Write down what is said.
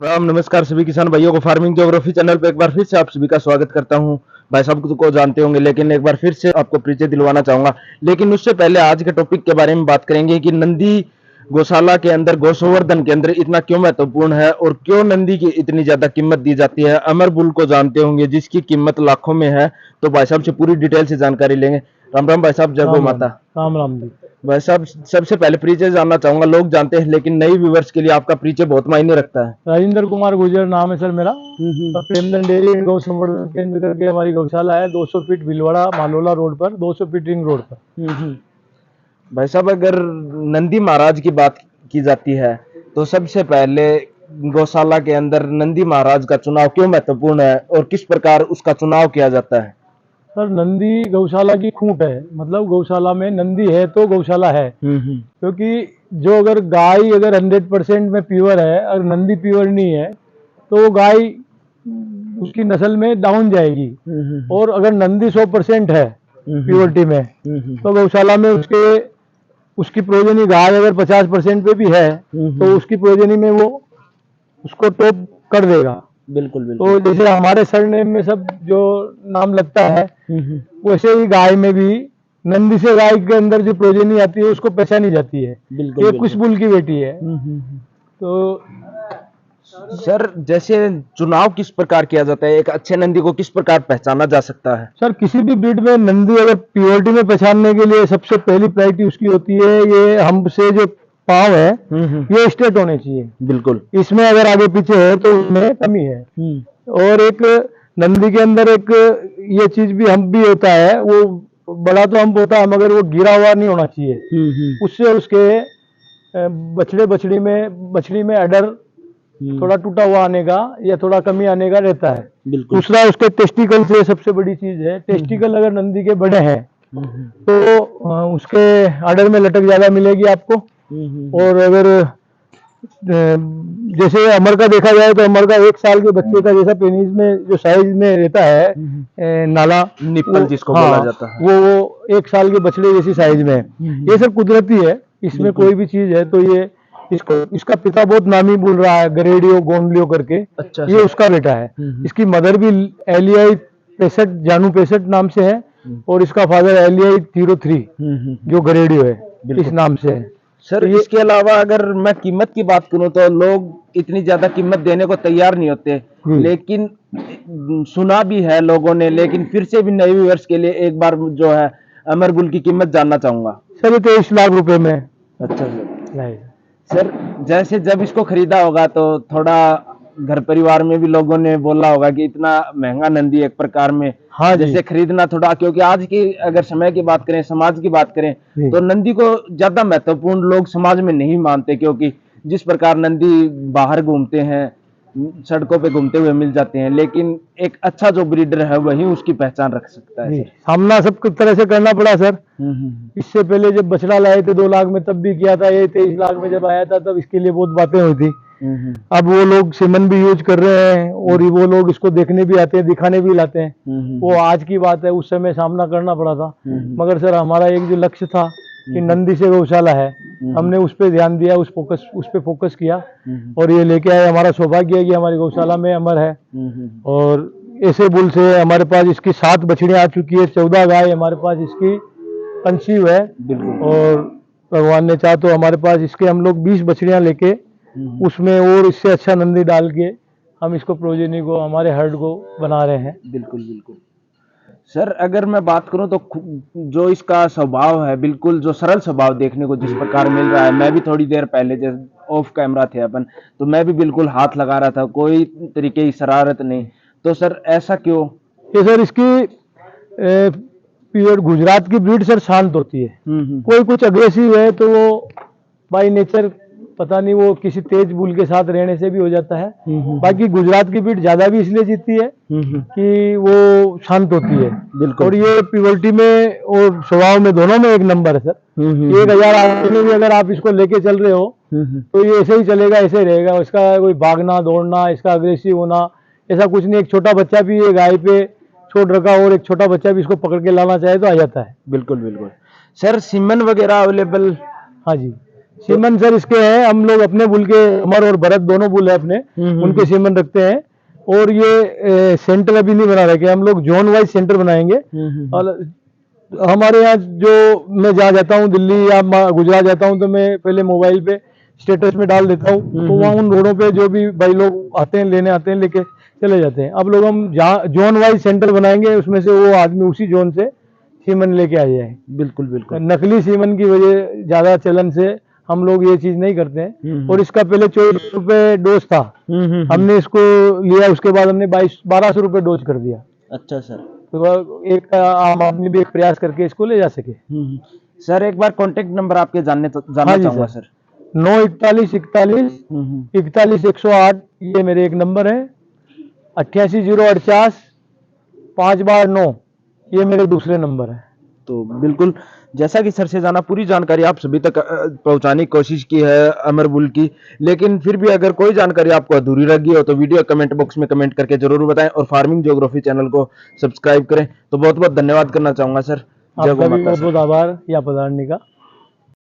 राम नमस्कार सभी किसान भाइयों को फार्मिंग ज्योग्राफी चैनल पे एक बार फिर से आप सभी का स्वागत करता हूं। भाई साहब को जानते होंगे लेकिन एक बार फिर से आपको परिचय दिलवाना चाहूंगा। लेकिन उससे पहले आज के टॉपिक के बारे में बात करेंगे कि नंदी गौशाला के अंदर गौसंवर्धन के अंदर इतना क्यों महत्वपूर्ण है और क्यों नंदी की इतनी ज्यादा कीमत दी जाती है। अमर बुल को जानते होंगे जिसकी कीमत लाखों में है, तो भाई साहब से पूरी डिटेल से जानकारी लेंगे। राम राम भाई साहब, जय गौ राम राम माता। राम राम जी। भाई साहब सबसे पहले परिचय जानना चाहूंगा। लोग जानते हैं लेकिन नई व्यूवर्स के लिए आपका परिचय बहुत मायने रखता है। राजेंद्र कुमार गुर्जर नाम है सर मेरा। प्रेमधन डेयरी एंड गौ संवर्धन केंद्र करके हमारी गौशाला है 200 फीट भिलवाड़ा मालोला रोड पर, 200 फीट रिंग रोड पर। भाई साहब अगर नंदी महाराज की बात की जाती है तो सबसे पहले गौशाला के अंदर नंदी महाराज का चुनाव क्यों महत्वपूर्ण है और किस प्रकार उसका चुनाव किया जाता है। सर नंदी गौशाला की खूंट है, मतलब गौशाला में नंदी है तो गौशाला है। क्योंकि जो अगर गाय अगर 100% में प्योर है, अगर नंदी प्योर नहीं है तो वो गाय उसकी नस्ल में डाउन जाएगी। और अगर नंदी 100% है प्योरिटी में तो गौशाला में उसकी प्रोजनी गाय अगर 50% पे भी है तो उसकी प्रोजनी में वो उसको टॉप कर देगा। बिल्कुल बिल्कुल। तो जैसे हमारे सरनेम में सब जो नाम लगता है वैसे ही गाय में भी नंदी से गाय के अंदर जो प्रोजेनी आती है उसको पहचानी जाती है। बिल्कुल ये बिल्कुल। कुछ बुल की बेटी है। तो सर जैसे चुनाव किस प्रकार किया जाता है, एक अच्छे नंदी को किस प्रकार पहचाना जा सकता है। सर किसी भी ब्रीड में नंदी अगर प्योरिटी में पहचानने के लिए सबसे पहली प्रायोरिटी उसकी होती है, ये हमसे जो पाँव है ये स्ट्रेट होने चाहिए। बिल्कुल। इसमें अगर आगे पीछे है तो उसमें कमी है। और एक नंदी के अंदर एक ये चीज भी हम भी होता है, वो बड़ा तो हम होता है मगर वो गिरा हुआ नहीं होना चाहिए। उससे उसके बछड़ी में अडर थोड़ा टूटा हुआ आने का या थोड़ा कमी आने का रहता है। दूसरा उसके टेस्टिकल से सबसे बड़ी चीज है, टेस्टिकल अगर नंदी के बड़े हैं तो उसके अडर में लटक ज्यादा मिलेगी आपको। और अगर जैसे अमर का देखा जाए तो अमर का 1 साल के बच्चे का जैसा पेनिस में जो साइज में रहता है नाला निप्पल जिसको बोला जाता है, वो 1 साल के बछड़े जैसी साइज में है। ये सब कुदरती है, इसमें कोई भी चीज है तो ये इसका पिता बहुत नामी बोल रहा है, गरेडियो गोंडलियो करके। अच्छा ये उसका बेटा है। इसकी मदर भी एलियाई 65 जानू 65 नाम से है और इसका फादर एलियाई 03 जो गरेडियो है इस नाम से है। सर इसके अलावा अगर मैं कीमत की बात करूं तो लोग इतनी ज्यादा कीमत देने को तैयार नहीं होते, लेकिन सुना भी है लोगों ने। लेकिन फिर से भी नए व्यूअर्स के लिए एक बार जो है अमर बुल की कीमत जानना चाहूंगा। सर ये 23 लाख रुपए में। अच्छा सर जैसे जब इसको खरीदा होगा तो थोड़ा घर परिवार में भी लोगों ने बोला होगा कि इतना महंगा नंदी एक प्रकार में, हाँ जैसे खरीदना थोड़ा, क्योंकि आज की अगर समय की बात करें, समाज की बात करें तो नंदी को ज्यादा महत्वपूर्ण लोग समाज में नहीं मानते, क्योंकि जिस प्रकार नंदी बाहर घूमते हैं, सड़कों पे घूमते हुए मिल जाते हैं, लेकिन एक अच्छा जो ब्रीडर है वही उसकी पहचान रख सकता है। सामना सब तरह से करना पड़ा सर। इससे पहले जब बछड़ा लाए थे 2 लाख में तब भी किया था, ये 23 लाख में जब आया था तब इसके लिए बहुत बातें हुई थी। अब वो लोग सीमन भी यूज कर रहे हैं और वो लोग इसको देखने भी आते हैं, दिखाने भी लाते हैं। वो आज की बात है, उस समय सामना करना पड़ा था। मगर सर हमारा एक जो लक्ष्य था कि नंदी से गौशाला है, हमने उस पर ध्यान दिया, उस पर फोकस किया और ये लेके आए। हमारा सौभाग्य है कि हमारी गौशाला में अमर है। और ऐसे बुल से हमारे पास इसकी 7 बछड़ियां आ चुकी है, 14 गाय हमारे पास इसकी कंसीव है। और भगवान ने चाहा तो हमारे पास इसके हम लोग 20 बछड़ियां लेके उसमें और इससे अच्छा नंदी डाल के हम इसको प्रोजेनी को, हमारे हर्ड को बना रहे हैं। बिल्कुल बिल्कुल। सर अगर मैं बात करूं तो जो इसका स्वभाव है, बिल्कुल जो सरल स्वभाव देखने को जिस प्रकार मिल रहा है, मैं भी थोड़ी देर पहले जब ऑफ कैमरा थे अपन तो मैं भी बिल्कुल हाथ लगा रहा था, कोई तरीके की शरारत नहीं। तो सर ऐसा क्यों? ये सर इसकी प्योर गुजरात की ब्रीड सर शांत होती है। कोई कुछ अग्रेसिव है तो वो बाई नेचर पता नहीं वो किसी तेज बुल के साथ रहने से भी हो जाता है। बाकी गुजरात की ब्रीड ज्यादा भी इसलिए जीतती है कि वो शांत होती है। और ये प्योरिटी में और स्वभाव में दोनों में एक नंबर है सर। 1000 आदमी में अगर आप इसको लेके चल रहे हो तो ये ऐसे ही चलेगा, ऐसे रहेगा। इसका कोई भागना दौड़ना, इसका अग्रेसिव होना ऐसा कुछ नहीं। एक छोटा बच्चा भी ये गाय पे छोड़ रखा और एक छोटा बच्चा भी इसको पकड़ के लाना चाहे तो आ जाता है। बिल्कुल बिल्कुल। सर सीमन वगैरह अवेलेबल? हाँ जी, सीमन सर इसके हैं, हम लोग अपने बुल के, अमर और भरत दोनों बुल है अपने, उनके सीमन रखते हैं। और ये सेंटर अभी नहीं बना रखे, हम लोग जोन वाइज सेंटर बनाएंगे। और हमारे यहाँ जो मैं जहाँ जाता हूँ दिल्ली या गुजरात जाता हूँ तो मैं पहले मोबाइल पे स्टेटस में डाल देता हूँ, तो वहाँ उन रोडों पे जो भी भाई लोग आते हैं लेने आते हैं लेके चले जाते हैं। अब लोग हम जहाँ जोन वाइज सेंटर बनाएंगे उसमें से वो आदमी उसी जोन से सीमन लेके आ जाए। बिल्कुल बिल्कुल। नकली सीमन की वजह ज्यादा चलन से हम लोग ये चीज नहीं करते हैं। और इसका पहले 24 रुपए डोज था, हमने इसको लिया, उसके बाद हमने 1200 रुपए डोज कर दिया। अच्छा सर। तो एक आम आदमी भी एक प्रयास करके इसको ले जा सके। सर एक बार कांटेक्ट नंबर आपके जानना चाहूंगा सर। 94141 ये मेरे एक नंबर है। 8808 5 बार 9 ये मेरे दूसरे नंबर है। तो बिल्कुल जैसा कि सर से जाना पूरी जानकारी आप सभी तक पहुंचाने की कोशिश की है अमर बुल की, लेकिन फिर भी अगर कोई जानकारी आपको अधूरी लगी हो तो वीडियो कमेंट बॉक्स में कमेंट करके जरूर बताएं और फार्मिंग ज्योग्राफी चैनल को सब्सक्राइब करें। तो बहुत बहुत धन्यवाद करना चाहूंगा सर। आपका भी बहुत बहुत आभार यहाँ पधारने का।